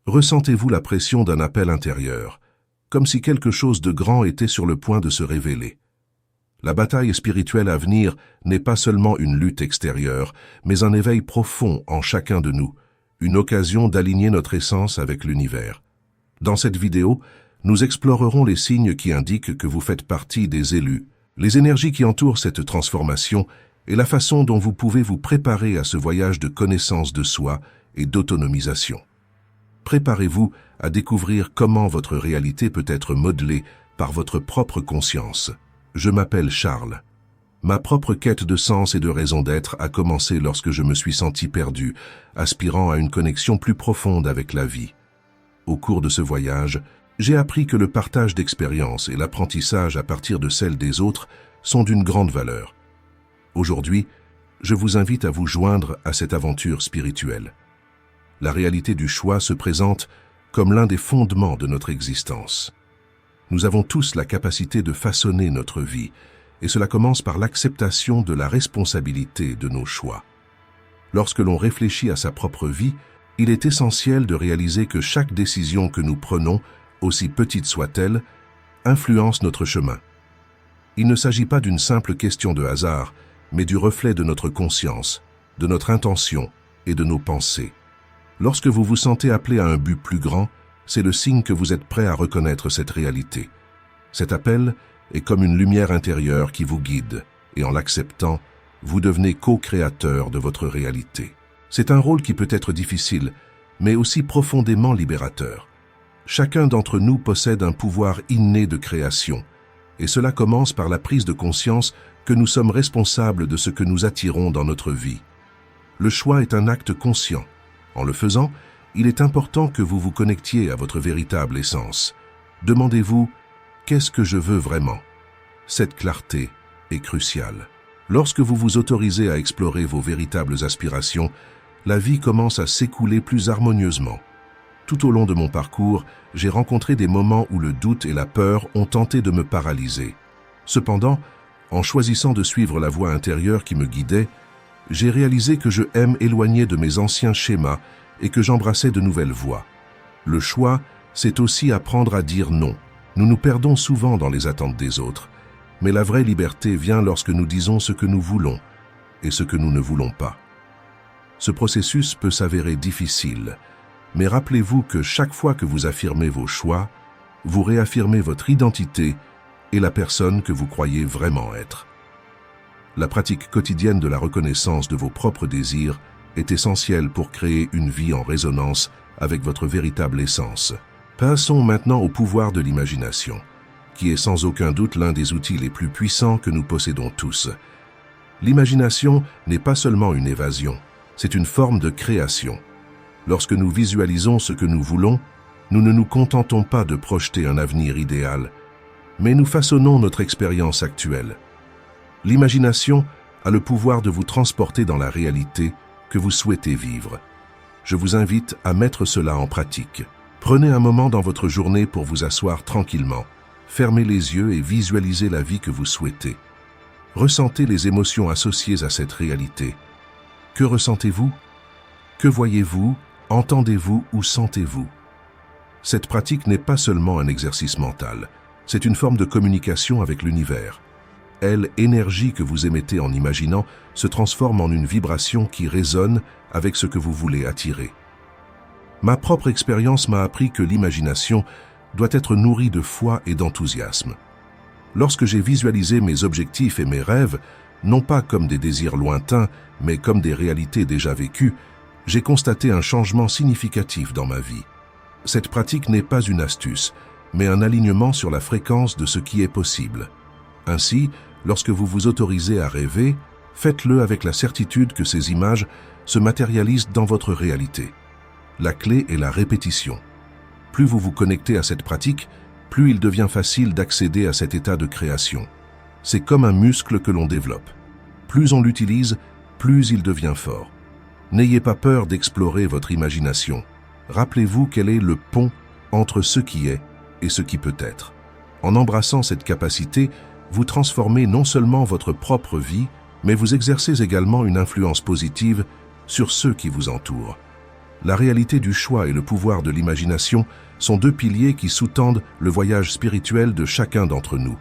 Ressentez-vous la pression d'un appel intérieur, comme si quelque chose de grand était sur le point de se révéler. La bataille spirituelle à venir n'est pas seulement une lutte extérieure, mais un éveil profond en chacun de nous, une occasion d'aligner notre essence avec l'univers. Dans cette vidéo, nous explorerons les signes qui indiquent que vous faites partie des élus, les énergies qui entourent cette transformation et la façon dont vous pouvez vous préparer à ce voyage de connaissance de soi et d'autonomisation. Préparez-vous à découvrir comment votre réalité peut être modelée par votre propre conscience. Je m'appelle Charles. Ma propre quête de sens et de raison d'être a commencé lorsque je me suis senti perdu, aspirant à une connexion plus profonde avec la vie. Au cours de ce voyage, j'ai appris que le partage d'expériences et l'apprentissage à partir de celles des autres sont d'une grande valeur. Aujourd'hui, je vous invite à vous joindre à cette aventure spirituelle. La réalité du choix se présente comme l'un des fondements de notre existence. Nous avons tous la capacité de façonner notre vie, et cela commence par l'acceptation de la responsabilité de nos choix. Lorsque l'on réfléchit à sa propre vie, il est essentiel de réaliser que chaque décision que nous prenons, aussi petite soit-elle, influence notre chemin. Il ne s'agit pas d'une simple question de hasard, mais du reflet de notre conscience, de notre intention et de nos pensées. Lorsque vous vous sentez appelé à un but plus grand, c'est le signe que vous êtes prêt à reconnaître cette réalité. Cet appel est comme une lumière intérieure qui vous guide, et en l'acceptant, vous devenez co-créateur de votre réalité. C'est un rôle qui peut être difficile, mais aussi profondément libérateur. Chacun d'entre nous possède un pouvoir inné de création, et cela commence par la prise de conscience que nous sommes responsables de ce que nous attirons dans notre vie. Le choix est un acte conscient. En le faisant, il est important que vous vous connectiez à votre véritable essence. Demandez-vous, qu'est-ce que je veux vraiment? Cette clarté est cruciale. Lorsque vous vous autorisez à explorer vos véritables aspirations, la vie commence à s'écouler plus harmonieusement. Tout au long de mon parcours, j'ai rencontré des moments où le doute et la peur ont tenté de me paralyser. Cependant, en choisissant de suivre la voie intérieure qui me guidait, j'ai réalisé que je aime éloigner de mes anciens schémas et que j'embrassais de nouvelles voies. Le choix, c'est aussi apprendre à dire non. Nous nous perdons souvent dans les attentes des autres, mais la vraie liberté vient lorsque nous disons ce que nous voulons et ce que nous ne voulons pas. Ce processus peut s'avérer difficile, mais rappelez-vous que chaque fois que vous affirmez vos choix, vous réaffirmez votre identité et la personne que vous croyez vraiment être. La pratique quotidienne de la reconnaissance de vos propres désirs est essentielle pour créer une vie en résonance avec votre véritable essence. Passons maintenant au pouvoir de l'imagination, qui est sans aucun doute l'un des outils les plus puissants que nous possédons tous. L'imagination n'est pas seulement une évasion, c'est une forme de création. Lorsque nous visualisons ce que nous voulons, nous ne nous contentons pas de projeter un avenir idéal, mais nous façonnons notre expérience actuelle. L'imagination a le pouvoir de vous transporter dans la réalité que vous souhaitez vivre. Je vous invite à mettre cela en pratique. Prenez un moment dans votre journée pour vous asseoir tranquillement. Fermez les yeux et visualisez la vie que vous souhaitez. Ressentez les émotions associées à cette réalité. Que ressentez-vous? Que voyez-vous? Entendez-vous ou sentez-vous? Cette pratique n'est pas seulement un exercice mental, c'est une forme de communication avec l'univers. L'énergie que vous émettez en imaginant se transforme en une vibration qui résonne avec ce que vous voulez attirer. Ma propre expérience m'a appris que l'imagination doit être nourrie de foi et d'enthousiasme. Lorsque j'ai visualisé mes objectifs et mes rêves, non pas comme des désirs lointains, mais comme des réalités déjà vécues, j'ai constaté un changement significatif dans ma vie. Cette pratique n'est pas une astuce, mais un alignement sur la fréquence de ce qui est possible. Ainsi, lorsque vous vous autorisez à rêver, faites-le avec la certitude que ces images se matérialisent dans votre réalité. La clé est la répétition. Plus vous vous connectez à cette pratique, plus il devient facile d'accéder à cet état de création. C'est comme un muscle que l'on développe. Plus on l'utilise, plus il devient fort. N'ayez pas peur d'explorer votre imagination. Rappelez-vous quel est le pont entre ce qui est et ce qui peut être. En embrassant cette capacité, vous transformez non seulement votre propre vie, mais vous exercez également une influence positive sur ceux qui vous entourent. La réalité du choix et le pouvoir de l'imagination sont deux piliers qui sous-tendent le voyage spirituel de chacun d'entre nous.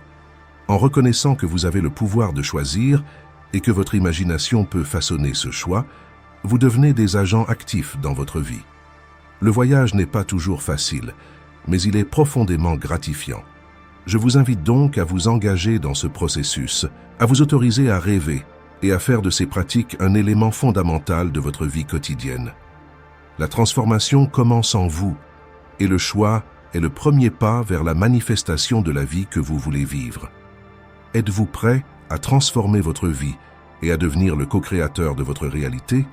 En reconnaissant que vous avez le pouvoir de choisir et que votre imagination peut façonner ce choix, vous devenez des agents actifs dans votre vie. Le voyage n'est pas toujours facile, mais il est profondément gratifiant. Je vous invite donc à vous engager dans ce processus, à vous autoriser à rêver et à faire de ces pratiques un élément fondamental de votre vie quotidienne. La transformation commence en vous, et le choix est le premier pas vers la manifestation de la vie que vous voulez vivre. Êtes-vous prêt à transformer votre vie et à devenir le co-créateur de votre réalité?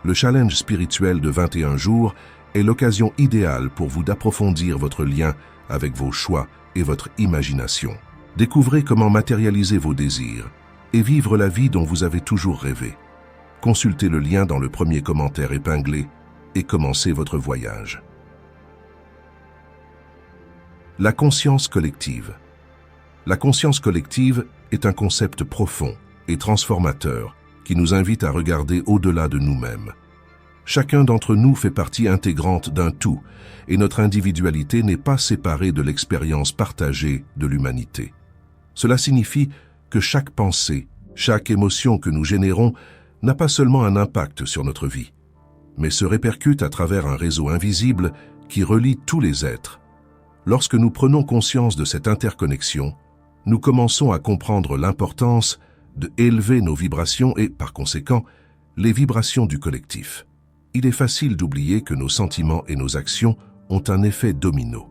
Le challenge spirituel de 21 jours est l'occasion idéale pour vous d'approfondir votre lien avec vos choix et votre imagination. Découvrez comment matérialiser vos désirs et vivre la vie dont vous avez toujours rêvé. Consultez le lien dans le premier commentaire épinglé et commencez votre voyage. La conscience collective. La conscience collective est un concept profond et transformateur qui nous invite à regarder au-delà de nous-mêmes. Chacun d'entre nous fait partie intégrante d'un tout, et notre individualité n'est pas séparée de l'expérience partagée de l'humanité. Cela signifie que chaque pensée, chaque émotion que nous générons n'a pas seulement un impact sur notre vie, mais se répercute à travers un réseau invisible qui relie tous les êtres. Lorsque nous prenons conscience de cette interconnexion, nous commençons à comprendre l'importance de élever nos vibrations et, par conséquent, les vibrations du collectif. Il est facile d'oublier que nos sentiments et nos actions ont un effet domino.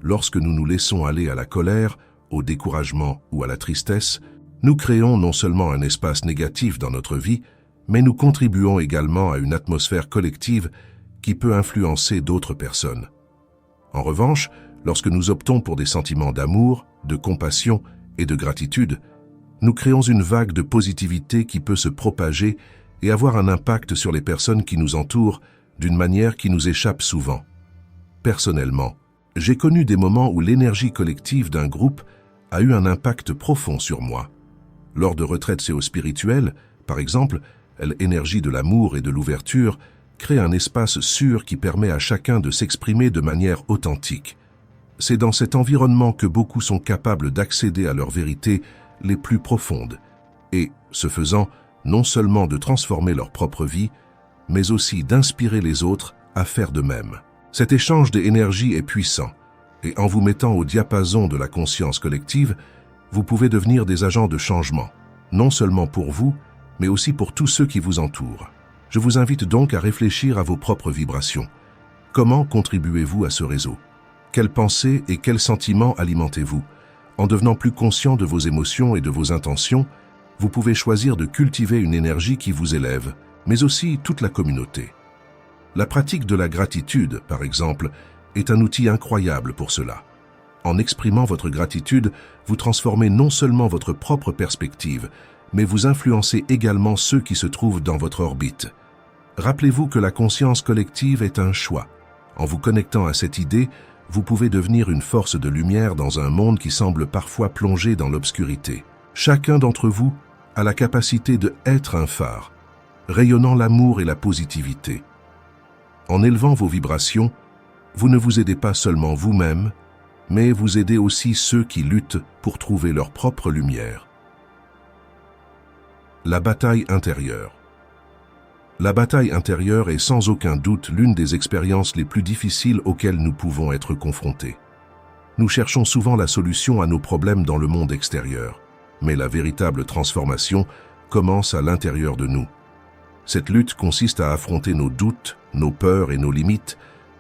Lorsque nous nous laissons aller à la colère, au découragement ou à la tristesse, nous créons non seulement un espace négatif dans notre vie, mais nous contribuons également à une atmosphère collective qui peut influencer d'autres personnes. En revanche, lorsque nous optons pour des sentiments d'amour, de compassion et de gratitude, nous créons une vague de positivité qui peut se propager et avoir un impact sur les personnes qui nous entourent d'une manière qui nous échappe souvent. Personnellement, j'ai connu des moments où l'énergie collective d'un groupe a eu un impact profond sur moi. Lors de retraites séo-spirituelles, par exemple, l'énergie de l'amour et de l'ouverture crée un espace sûr qui permet à chacun de s'exprimer de manière authentique. C'est dans cet environnement que beaucoup sont capables d'accéder à leurs vérités les plus profondes et, ce faisant, non seulement de transformer leur propre vie, mais aussi d'inspirer les autres à faire de même. Cet échange d'énergie est puissant, et en vous mettant au diapason de la conscience collective, vous pouvez devenir des agents de changement, non seulement pour vous, mais aussi pour tous ceux qui vous entourent. Je vous invite donc à réfléchir à vos propres vibrations. Comment contribuez-vous à ce réseau? Quelles pensées et quels sentiments alimentez-vous? En devenant plus conscient de vos émotions et de vos intentions, vous pouvez choisir de cultiver une énergie qui vous élève, mais aussi toute la communauté. La pratique de la gratitude, par exemple, est un outil incroyable pour cela. En exprimant votre gratitude, vous transformez non seulement votre propre perspective, mais vous influencez également ceux qui se trouvent dans votre orbite. Rappelez-vous que la conscience collective est un choix. En vous connectant à cette idée, vous pouvez devenir une force de lumière dans un monde qui semble parfois plongé dans l'obscurité. Chacun d'entre vous a la capacité de être un phare, rayonnant l'amour et la positivité. En élevant vos vibrations, vous ne vous aidez pas seulement vous-même, mais vous aidez aussi ceux qui luttent pour trouver leur propre lumière. La bataille intérieure. La bataille intérieure est sans aucun doute l'une des expériences les plus difficiles auxquelles nous pouvons être confrontés. Nous cherchons souvent la solution à nos problèmes dans le monde extérieur, mais la véritable transformation commence à l'intérieur de nous. Cette lutte consiste à affronter nos doutes, nos peurs et nos limites,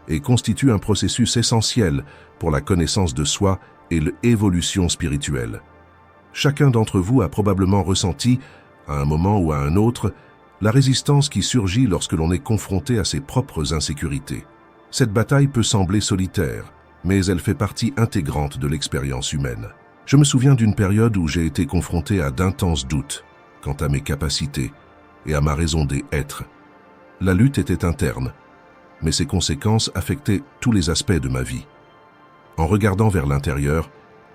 et constitue un processus essentiel pour la connaissance de soi et l'évolution spirituelle. Chacun d'entre vous a probablement ressenti, à un moment ou à un autre, la résistance qui surgit lorsque l'on est confronté à ses propres insécurités. Cette bataille peut sembler solitaire, mais elle fait partie intégrante de l'expérience humaine. Je me souviens d'une période où j'ai été confronté à d'intenses doutes quant à mes capacités et à ma raison d'être. La lutte était interne, mais ses conséquences affectaient tous les aspects de ma vie. En regardant vers l'intérieur,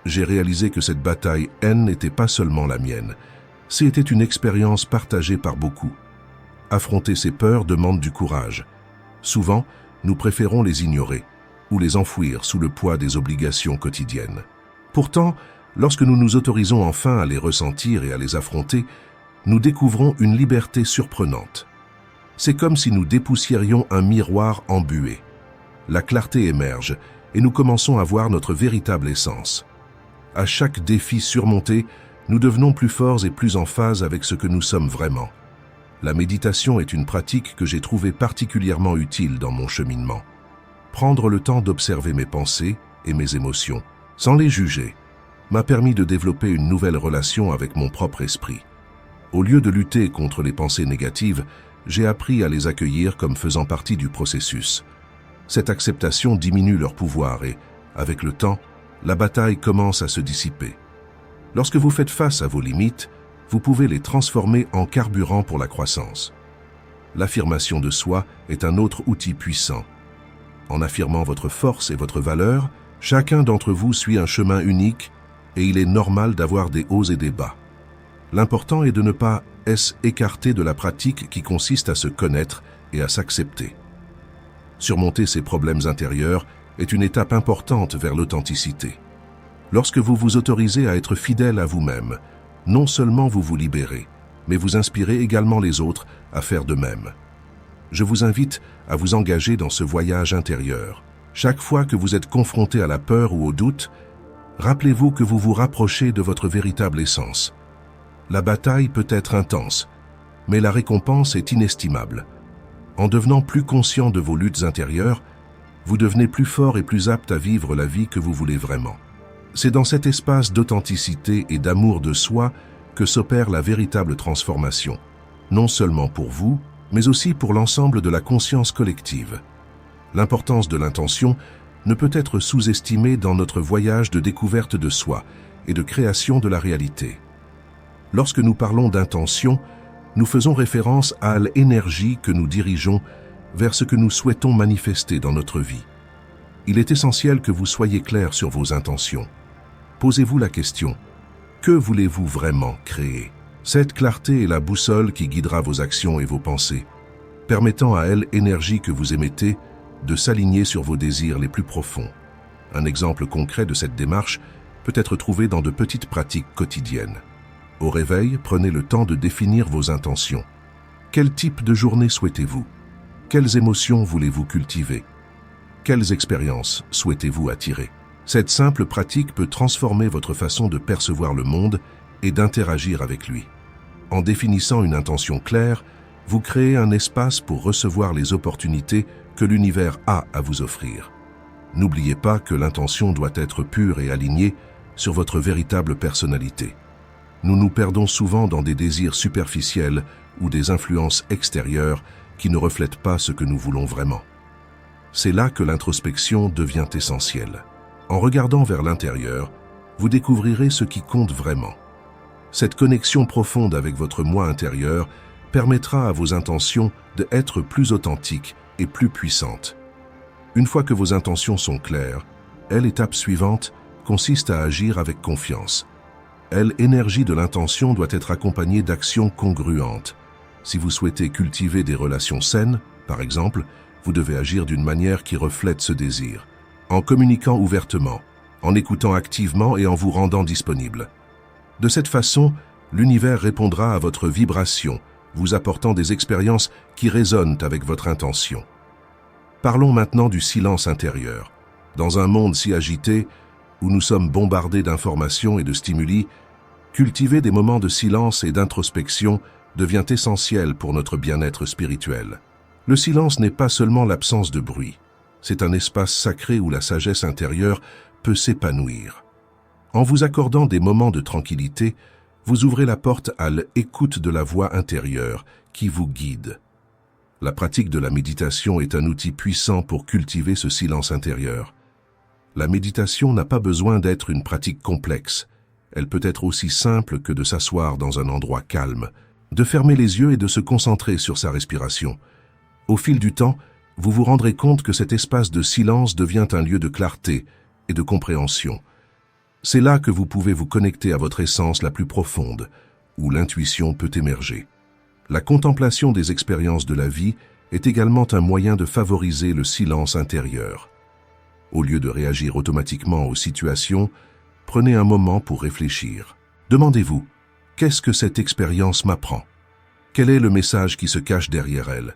j'ai réalisé que cette bataille n'était pas seulement la mienne, c'était une expérience partagée par beaucoup. Affronter ses peurs demande du courage, Souvent, nous préférons les ignorer ou les enfouir sous le poids des obligations quotidiennes. Pourtant, lorsque nous nous autorisons enfin à les ressentir et à les affronter, nous découvrons une liberté surprenante. C'est comme si nous dépoussiérions un miroir embué. La clarté émerge et nous commençons à voir notre véritable essence. À chaque défi surmonté, nous devenons plus forts et plus en phase avec ce que nous sommes vraiment. La méditation est une pratique que j'ai trouvée particulièrement utile dans mon cheminement. Prendre le temps d'observer mes pensées et mes émotions, sans les juger, m'a permis de développer une nouvelle relation avec mon propre esprit. Au lieu de lutter contre les pensées négatives, j'ai appris à les accueillir comme faisant partie du processus. Cette acceptation diminue leur pouvoir et, avec le temps, la bataille commence à se dissiper. Lorsque vous faites face à vos limites, vous pouvez les transformer en carburant pour la croissance. L'affirmation de soi est un autre outil puissant. En affirmant votre force et votre valeur, chacun d'entre vous suit un chemin unique et il est normal d'avoir des hauts et des bas. L'important est de ne pas s'écarter de la pratique qui consiste à se connaître et à s'accepter. Surmonter ces problèmes intérieurs est une étape importante vers l'authenticité. Lorsque vous vous autorisez à être fidèle à vous-même, non seulement vous vous libérez, mais vous inspirez également les autres à faire de même. Je vous invite à vous engager dans ce voyage intérieur. Chaque fois que vous êtes confronté à la peur ou au doute, rappelez-vous que vous vous rapprochez de votre véritable essence. La bataille peut être intense, mais la récompense est inestimable. En devenant plus conscient de vos luttes intérieures, vous devenez plus fort et plus apte à vivre la vie que vous voulez vraiment. C'est dans cet espace d'authenticité et d'amour de soi que s'opère la véritable transformation, non seulement pour vous, mais aussi pour l'ensemble de la conscience collective. L'importance de l'intention ne peut être sous-estimée dans notre voyage de découverte de soi et de création de la réalité. Lorsque nous parlons d'intention, nous faisons référence à l'énergie que nous dirigeons vers ce que nous souhaitons manifester dans notre vie. Il est essentiel que vous soyez clair sur vos intentions. Posez-vous la question, que voulez-vous vraiment créer? Cette clarté est la boussole qui guidera vos actions et vos pensées, permettant à l'énergie que vous émettez de s'aligner sur vos désirs les plus profonds. Un exemple concret de cette démarche peut être trouvé dans de petites pratiques quotidiennes. Au réveil, prenez le temps de définir vos intentions. Quel type de journée souhaitez-vous? Quelles émotions voulez-vous cultiver? Quelles expériences souhaitez-vous attirer? Cette simple pratique peut transformer votre façon de percevoir le monde et d'interagir avec lui. En définissant une intention claire, vous créez un espace pour recevoir les opportunités que l'univers a à vous offrir. N'oubliez pas que l'intention doit être pure et alignée sur votre véritable personnalité. Nous nous perdons souvent dans des désirs superficiels ou des influences extérieures qui ne reflètent pas ce que nous voulons vraiment. C'est là que l'introspection devient essentielle. En regardant vers l'intérieur, vous découvrirez ce qui compte vraiment. Cette connexion profonde avec votre moi intérieur permettra à vos intentions d'être plus authentiques et plus puissantes. Une fois que vos intentions sont claires, l'étape suivante consiste à agir avec confiance. L'énergie de l'intention doit être accompagnée d'actions congruentes. Si vous souhaitez cultiver des relations saines, par exemple, vous devez agir d'une manière qui reflète ce désir, en communiquant ouvertement, en écoutant activement et en vous rendant disponible. De cette façon, l'univers répondra à votre vibration, vous apportant des expériences qui résonnent avec votre intention. Parlons maintenant du silence intérieur. Dans un monde si agité, où nous sommes bombardés d'informations et de stimuli, cultiver des moments de silence et d'introspection devient essentiel pour notre bien-être spirituel. Le silence n'est pas seulement l'absence de bruit, c'est un espace sacré où la sagesse intérieure peut s'épanouir. En vous accordant des moments de tranquillité, vous ouvrez la porte à l'écoute de la voix intérieure qui vous guide. La pratique de la méditation est un outil puissant pour cultiver ce silence intérieur. La méditation n'a pas besoin d'être une pratique complexe. Elle peut être aussi simple que de s'asseoir dans un endroit calme, de fermer les yeux et de se concentrer sur sa respiration. Au fil du temps, vous vous rendrez compte que cet espace de silence devient un lieu de clarté et de compréhension. C'est là que vous pouvez vous connecter à votre essence la plus profonde, où l'intuition peut émerger. La contemplation des expériences de la vie est également un moyen de favoriser le silence intérieur. Au lieu de réagir automatiquement aux situations, prenez un moment pour réfléchir. Demandez-vous, qu'est-ce que cette expérience m'apprend? Quel est le message qui se cache derrière elle?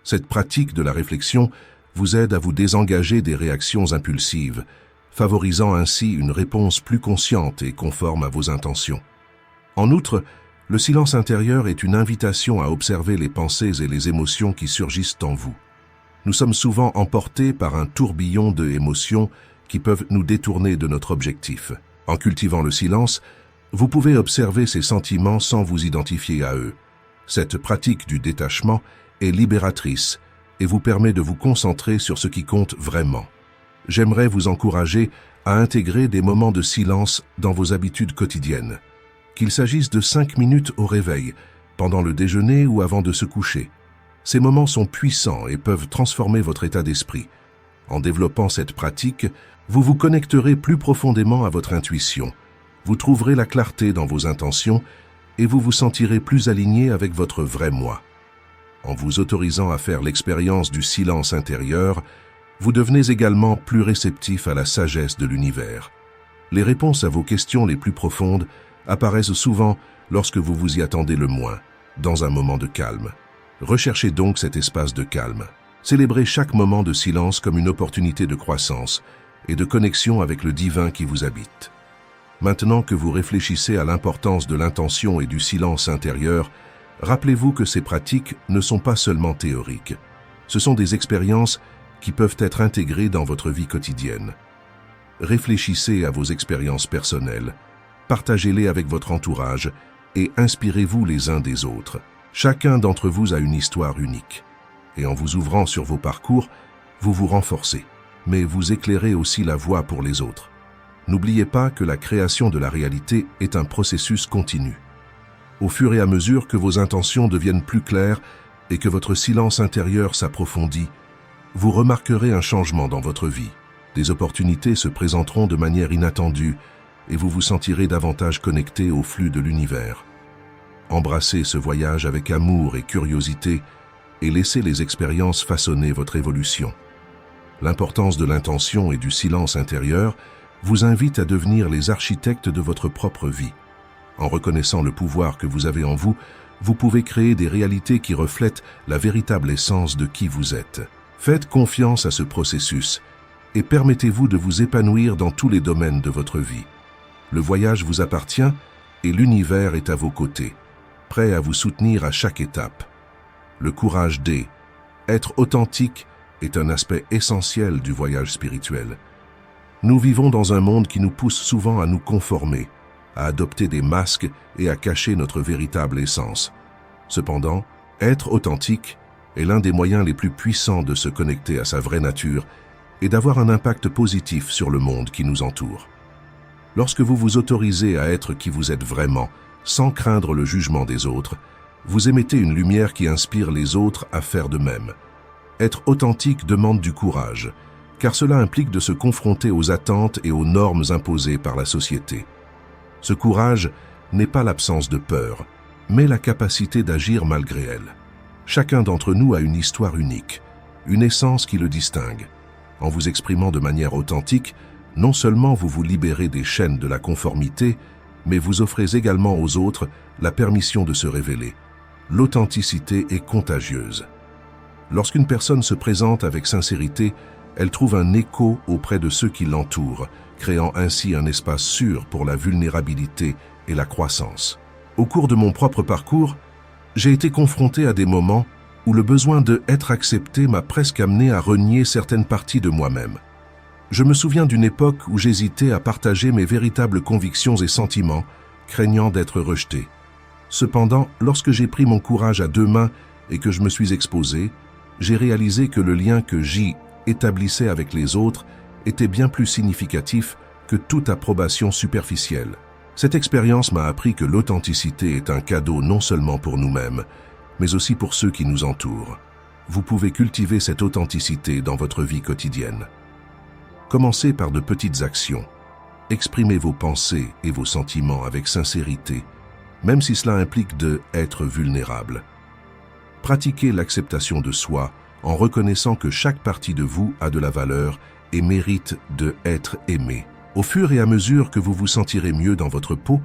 Cette pratique de la réflexion vous aide à vous désengager des réactions impulsives, favorisant ainsi une réponse plus consciente et conforme à vos intentions. En outre, le silence intérieur est une invitation à observer les pensées et les émotions qui surgissent en vous. Nous sommes souvent emportés par un tourbillon d'émotions qui peuvent nous détourner de notre objectif. En cultivant le silence, vous pouvez observer ces sentiments sans vous identifier à eux. Cette pratique du détachement est libératrice et vous permet de vous concentrer sur ce qui compte vraiment. J'aimerais vous encourager à intégrer des moments de silence dans vos habitudes quotidiennes. Qu'il s'agisse de 5 minutes au réveil, pendant le déjeuner ou avant de se coucher. Ces moments sont puissants et peuvent transformer votre état d'esprit. En développant cette pratique, vous vous connecterez plus profondément à votre intuition. Vous trouverez la clarté dans vos intentions et vous vous sentirez plus aligné avec votre vrai moi. En vous autorisant à faire l'expérience du silence intérieur, vous devenez également plus réceptif à la sagesse de l'univers. Les réponses à vos questions les plus profondes apparaissent souvent lorsque vous vous y attendez le moins, dans un moment de calme. Recherchez donc cet espace de calme. Célébrez chaque moment de silence comme une opportunité de croissance et de connexion avec le divin qui vous habite. Maintenant que vous réfléchissez à l'importance de l'intention et du silence intérieur, rappelez-vous que ces pratiques ne sont pas seulement théoriques. Ce sont des expériences qui peuvent être intégrées dans votre vie quotidienne. Réfléchissez à vos expériences personnelles, partagez-les avec votre entourage et inspirez-vous les uns des autres. Chacun d'entre vous a une histoire unique. Et en vous ouvrant sur vos parcours, vous vous renforcez, mais vous éclairez aussi la voie pour les autres. N'oubliez pas que la création de la réalité est un processus continu. Au fur et à mesure que vos intentions deviennent plus claires et que votre silence intérieur s'approfondit, vous remarquerez un changement dans votre vie. Des opportunités se présenteront de manière inattendue et vous vous sentirez davantage connecté au flux de l'univers. Embrassez ce voyage avec amour et curiosité et laissez les expériences façonner votre évolution. L'importance de l'intention et du silence intérieur vous invite à devenir les architectes de votre propre vie. En reconnaissant le pouvoir que vous avez en vous, vous pouvez créer des réalités qui reflètent la véritable essence de qui vous êtes. Faites confiance à ce processus et permettez-vous de vous épanouir dans tous les domaines de votre vie. Le voyage vous appartient et l'univers est à vos côtés, prêt à vous soutenir à chaque étape. Le courage d'être authentique est un aspect essentiel du voyage spirituel. Nous vivons dans un monde qui nous pousse souvent à nous conformer, à adopter des masques et à cacher notre véritable essence. Cependant, être authentique est l'un des moyens les plus puissants de se connecter à sa vraie nature et d'avoir un impact positif sur le monde qui nous entoure. Lorsque vous vous autorisez à être qui vous êtes vraiment, sans craindre le jugement des autres, vous émettez une lumière qui inspire les autres à faire de même. Être authentique demande du courage, car cela implique de se confronter aux attentes et aux normes imposées par la société. Ce courage n'est pas l'absence de peur, mais la capacité d'agir malgré elle. Chacun d'entre nous a une histoire unique, une essence qui le distingue. En vous exprimant de manière authentique, non seulement vous vous libérez des chaînes de la conformité, mais vous offrez également aux autres la permission de se révéler. L'authenticité est contagieuse. Lorsqu'une personne se présente avec sincérité, elle trouve un écho auprès de ceux qui l'entourent, créant ainsi un espace sûr pour la vulnérabilité et la croissance. Au cours de mon propre parcours, j'ai été confronté à des moments où le besoin d'être accepté m'a presque amené à renier certaines parties de moi-même. Je me souviens d'une époque où j'hésitais à partager mes véritables convictions et sentiments, craignant d'être rejeté. Cependant, lorsque j'ai pris mon courage à deux mains et que je me suis exposé, j'ai réalisé que le lien que j'y établissais avec les autres était bien plus significatif que toute approbation superficielle. Cette expérience m'a appris que l'authenticité est un cadeau non seulement pour nous-mêmes, mais aussi pour ceux qui nous entourent. Vous pouvez cultiver cette authenticité dans votre vie quotidienne. Commencez par de petites actions. Exprimez vos pensées et vos sentiments avec sincérité, même si cela implique d'être vulnérable. Pratiquez l'acceptation de soi en reconnaissant que chaque partie de vous a de la valeur et mérite d'être aimée. Au fur et à mesure que vous vous sentirez mieux dans votre peau,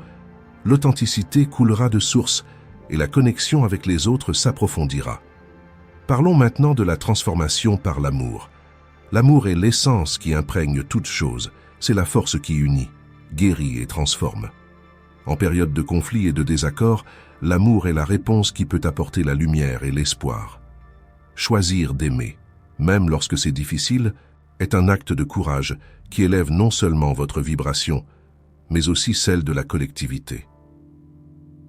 l'authenticité coulera de source et la connexion avec les autres s'approfondira. Parlons maintenant de la transformation par l'amour. L'amour est l'essence qui imprègne toute chose, c'est la force qui unit, guérit et transforme. En période de conflit et de désaccord, l'amour est la réponse qui peut apporter la lumière et l'espoir. Choisir d'aimer, même lorsque c'est difficile, est un acte de courage qui élève non seulement votre vibration, mais aussi celle de la collectivité.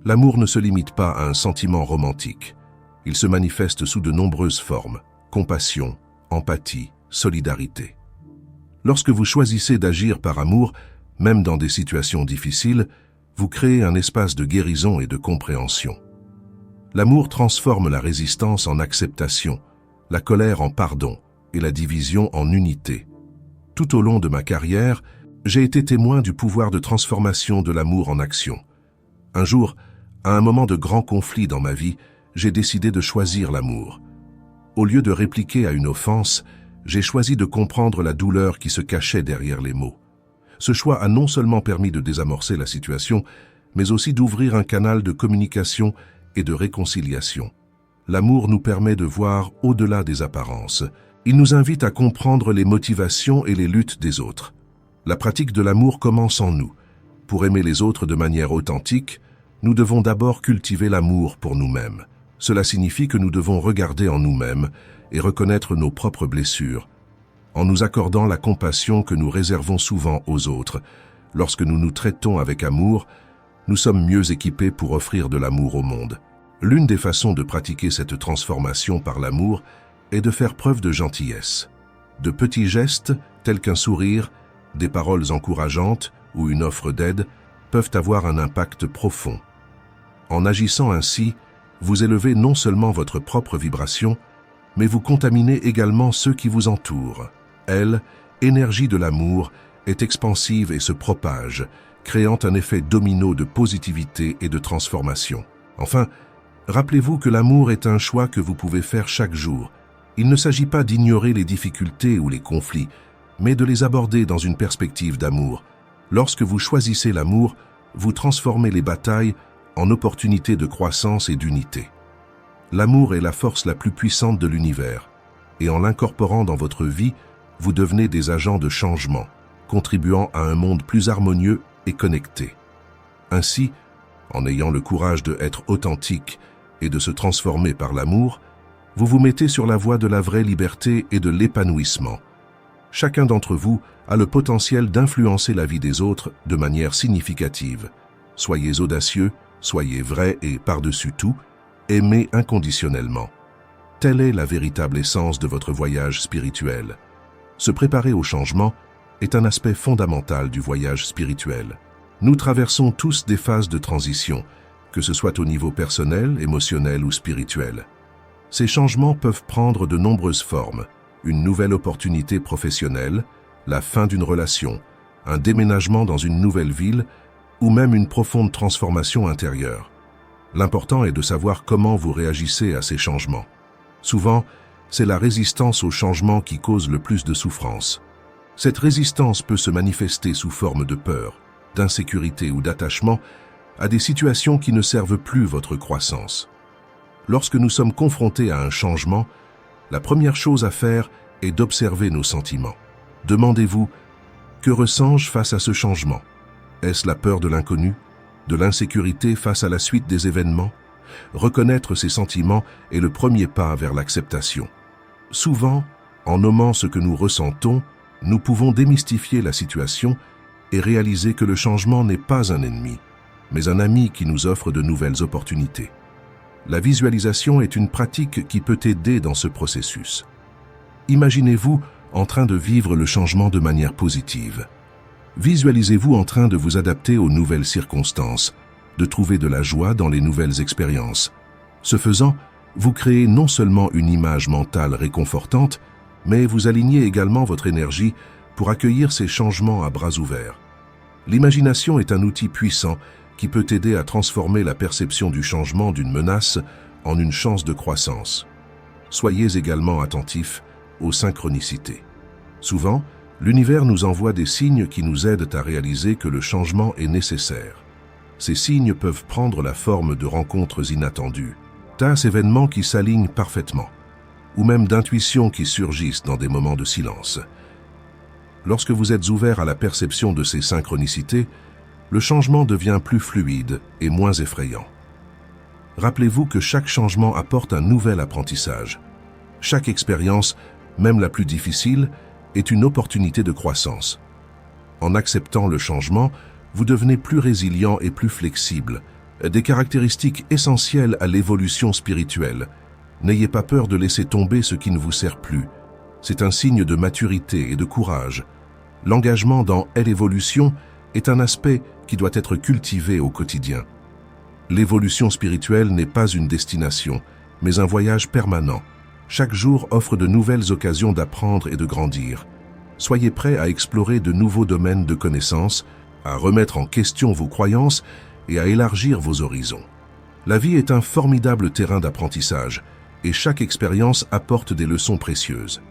L'amour ne se limite pas à un sentiment romantique. Il se manifeste sous de nombreuses formes: compassion, empathie, solidarité. Lorsque vous choisissez d'agir par amour, même dans des situations difficiles, vous créez un espace de guérison et de compréhension. L'amour transforme la résistance en acceptation, la colère en pardon et la division en unité. Tout au long de ma carrière, j'ai été témoin du pouvoir de transformation de l'amour en action. Un jour, à un moment de grand conflit dans ma vie, j'ai décidé de choisir l'amour. Au lieu de répliquer à une offense, j'ai choisi de comprendre la douleur qui se cachait derrière les mots. Ce choix a non seulement permis de désamorcer la situation, mais aussi d'ouvrir un canal de communication et de réconciliation. L'amour nous permet de voir au-delà des apparences. Il nous invite à comprendre les motivations et les luttes des autres. La pratique de l'amour commence en nous. Pour aimer les autres de manière authentique, nous devons d'abord cultiver l'amour pour nous-mêmes. Cela signifie que nous devons regarder en nous-mêmes et reconnaître nos propres blessures, en nous accordant la compassion que nous réservons souvent aux autres. Lorsque nous nous traitons avec amour, nous sommes mieux équipés pour offrir de l'amour au monde. L'une des façons de pratiquer cette transformation par l'amour est de faire preuve de gentillesse. De petits gestes, tels qu'un sourire, des paroles encourageantes ou une offre d'aide, peuvent avoir un impact profond. En agissant ainsi, vous élevez non seulement votre propre vibration, mais vous contaminez également ceux qui vous entourent. Elle, énergie de l'amour, est expansive et se propage, créant un effet domino de positivité et de transformation. Enfin, rappelez-vous que l'amour est un choix que vous pouvez faire chaque jour. Il ne s'agit pas d'ignorer les difficultés ou les conflits, mais de les aborder dans une perspective d'amour. Lorsque vous choisissez l'amour, vous transformez les batailles en opportunités de croissance et d'unité. L'amour est la force la plus puissante de l'univers, et en l'incorporant dans votre vie, vous devenez des agents de changement, contribuant à un monde plus harmonieux et connecté. Ainsi, en ayant le courage d'être authentique et de se transformer par l'amour, vous vous mettez sur la voie de la vraie liberté et de l'épanouissement. Chacun d'entre vous a le potentiel d'influencer la vie des autres de manière significative. Soyez audacieux, soyez vrai et, par-dessus tout, aimez inconditionnellement. Telle est la véritable essence de votre voyage spirituel. Se préparer au changement est un aspect fondamental du voyage spirituel. Nous traversons tous des phases de transition, que ce soit au niveau personnel, émotionnel ou spirituel. Ces changements peuvent prendre de nombreuses formes: une nouvelle opportunité professionnelle, la fin d'une relation, un déménagement dans une nouvelle ville ou même une profonde transformation intérieure. L'important est de savoir comment vous réagissez à ces changements. Souvent, c'est la résistance au changement qui cause le plus de souffrance. Cette résistance peut se manifester sous forme de peur, d'insécurité ou d'attachement à des situations qui ne servent plus votre croissance. Lorsque nous sommes confrontés à un changement, la première chose à faire est d'observer nos sentiments. Demandez-vous: que ressens-je face à ce changement? Est-ce la peur de l'inconnu, de l'insécurité face à la suite des événements? Reconnaître ces sentiments est le premier pas vers l'acceptation. Souvent, en nommant ce que nous ressentons, nous pouvons démystifier la situation et réaliser que le changement n'est pas un ennemi, mais un ami qui nous offre de nouvelles opportunités. La visualisation est une pratique qui peut aider dans ce processus. Imaginez-vous en train de vivre le changement de manière positive. Visualisez-vous en train de vous adapter aux nouvelles circonstances, de trouver de la joie dans les nouvelles expériences. Ce faisant, vous créez non seulement une image mentale réconfortante, mais vous alignez également votre énergie pour accueillir ces changements à bras ouverts. L'imagination est un outil puissant qui peut aider à transformer la perception du changement d'une menace en une chance de croissance. Soyez également attentifs aux synchronicités. Souvent, l'univers nous envoie des signes qui nous aident à réaliser que le changement est nécessaire. Ces signes peuvent prendre la forme de rencontres inattendues, d'événements qui s'alignent parfaitement, ou même d'intuitions qui surgissent dans des moments de silence. Lorsque vous êtes ouvert à la perception de ces synchronicités, le changement devient plus fluide et moins effrayant. Rappelez-vous que chaque changement apporte un nouvel apprentissage. Chaque expérience, même la plus difficile, est une opportunité de croissance. En acceptant le changement, vous devenez plus résilient et plus flexible, des caractéristiques essentielles à l'évolution spirituelle. N'ayez pas peur de laisser tomber ce qui ne vous sert plus. C'est un signe de maturité et de courage. L'engagement dans l'évolution est un aspect qui doit être cultivé au quotidien. L'évolution spirituelle n'est pas une destination, mais un voyage permanent. Chaque jour offre de nouvelles occasions d'apprendre et de grandir. Soyez prêts à explorer de nouveaux domaines de connaissances, à remettre en question vos croyances et à élargir vos horizons. La vie est un formidable terrain d'apprentissage et chaque expérience apporte des leçons précieuses.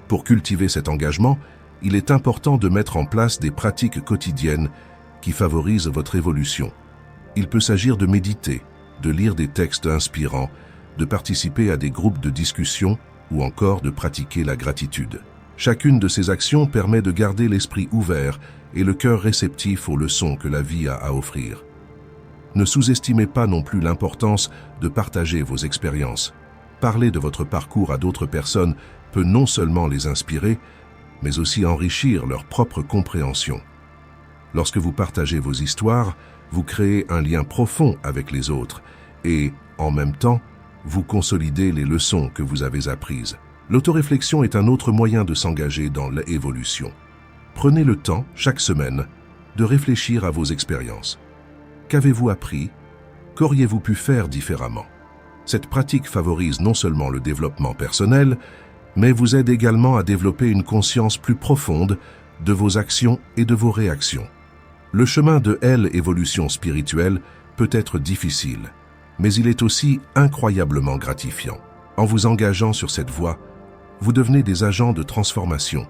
Pour cultiver cet engagement, il est important de mettre en place des pratiques quotidiennes qui favorisent votre évolution. Il peut s'agir de méditer, de lire des textes inspirants, de participer à des groupes de discussion ou encore de pratiquer la gratitude. Chacune de ces actions permet de garder l'esprit ouvert et le cœur réceptif aux leçons que la vie a à offrir. Ne sous-estimez pas non plus l'importance de partager vos expériences. Parler de votre parcours à d'autres personnes peut non seulement les inspirer, mais aussi enrichir leur propre compréhension. Lorsque vous partagez vos histoires, vous créez un lien profond avec les autres et, en même temps, vous consolidez les leçons que vous avez apprises. L'autoréflexion est un autre moyen de s'engager dans l'évolution. Prenez le temps, chaque semaine, de réfléchir à vos expériences. Qu'avez-vous appris? Qu'auriez-vous pu faire différemment? Cette pratique favorise non seulement le développement personnel, mais vous aide également à développer une conscience plus profonde de vos actions et de vos réactions. Le chemin de l'évolution spirituelle peut être difficile, mais il est aussi incroyablement gratifiant. En vous engageant sur cette voie, vous devenez des agents de transformation,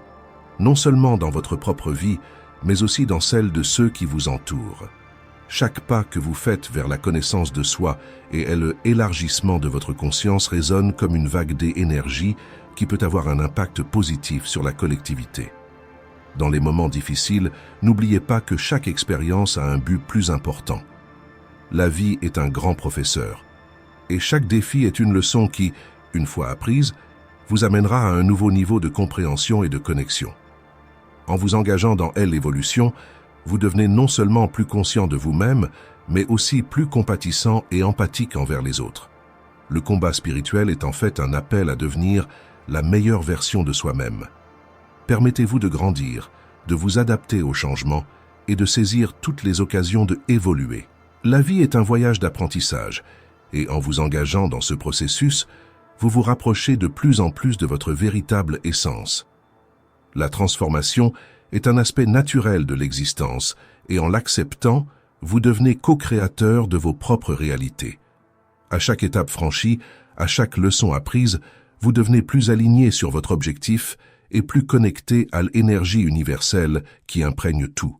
non seulement dans votre propre vie, mais aussi dans celle de ceux qui vous entourent. Chaque pas que vous faites vers la connaissance de soi et l'élargissement de votre conscience résonne comme une vague d'énergie qui peut avoir un impact positif sur la collectivité. Dans les moments difficiles, n'oubliez pas que chaque expérience a un but plus important. La vie est un grand professeur, et chaque défi est une leçon qui, une fois apprise, vous amènera à un nouveau niveau de compréhension et de connexion. En vous engageant dans l'évolution, vous devenez non seulement plus conscient de vous-même, mais aussi plus compatissant et empathique envers les autres. Le combat spirituel est en fait un appel à devenir la meilleure version de soi-même. Permettez-vous de grandir, de vous adapter au changement et de saisir toutes les occasions de évoluer. La vie est un voyage d'apprentissage, et en vous engageant dans ce processus, vous vous rapprochez de plus en plus de votre véritable essence. La transformation est un aspect naturel de l'existence, et en l'acceptant, vous devenez co-créateur de vos propres réalités. À chaque étape franchie, à chaque leçon apprise, vous devenez plus aligné sur votre objectif et plus connecté à l'énergie universelle qui imprègne tout.